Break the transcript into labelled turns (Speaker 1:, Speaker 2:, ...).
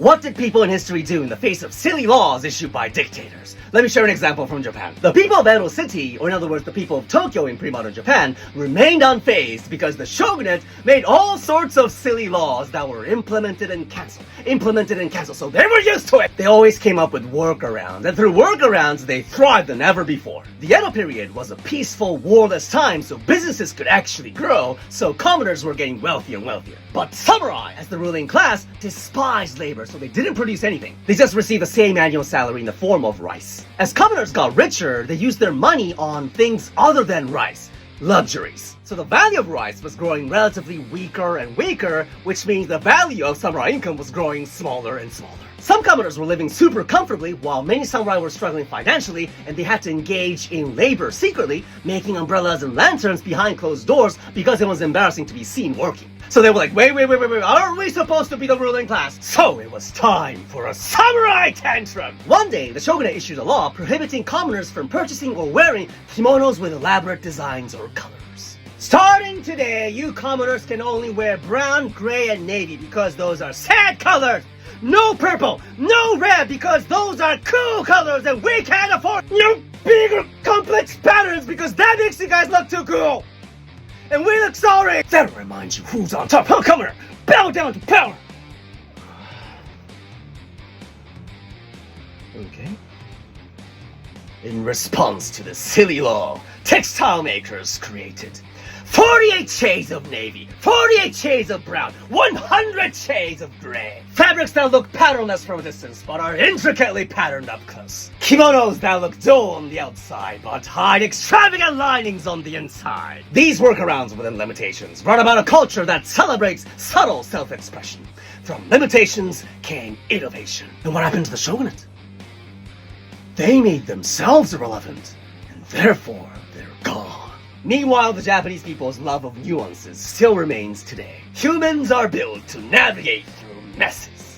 Speaker 1: What did people in history do in the face of silly laws issued by dictators? Let me share an example from Japan. The people of Edo City, or in other words the people of Tokyo in pre-modern Japan, remained unfazed because the shogunate made all sorts of silly laws that were implemented and cancelled, so they were used to it. They always came up with workarounds, and through workarounds they thrived than ever before. The Edo period was a peaceful, warless time, so businesses could actually grow, so commoners were getting wealthier and wealthier. But samurai, as the ruling class, despised labor, so they didn't produce anything. They just received the same annual salary in the form of rice. As commoners got richer, they used their money on things other than rice, luxuries. So the value of rice was growing relatively weaker and weaker, which means the value of samurai income was growing smaller and smaller. Some commoners were living super comfortably, while many samurai were struggling financially, and they had to engage in labor secretly, making umbrellas and lanterns behind closed doors because it was embarrassing to be seen working. So they were like, wait, aren't we supposed to be the ruling class? So it was time for a samurai tantrum! One day, the shogunate issued a law prohibiting commoners from purchasing or wearing kimonos with elaborate designs or colors. Starting today, you commoners can only wear brown, gray, and navy because those are sad colors! No purple, no red because those are cool colors and we can't afford no bigger complex patterns because that makes you guys look too cool! And we look sorry! That'll remind you who's on top, huh, commoner? Bow down to power! Okay. In response to the silly law, textile makers created 48 shades of navy, 48 shades of brown, 100 shades of gray. Fabrics that look patternless from a distance, but are intricately patterned up close. Kimonos that look dull on the outside, but hide extravagant linings on the inside. These workarounds within limitations brought about a culture that celebrates subtle self-expression. From limitations came innovation. And what happened to the shogunate? They made themselves irrelevant, and therefore they're gone. Meanwhile, the Japanese people's love of nuances still remains today. Humans are built to navigate through messes.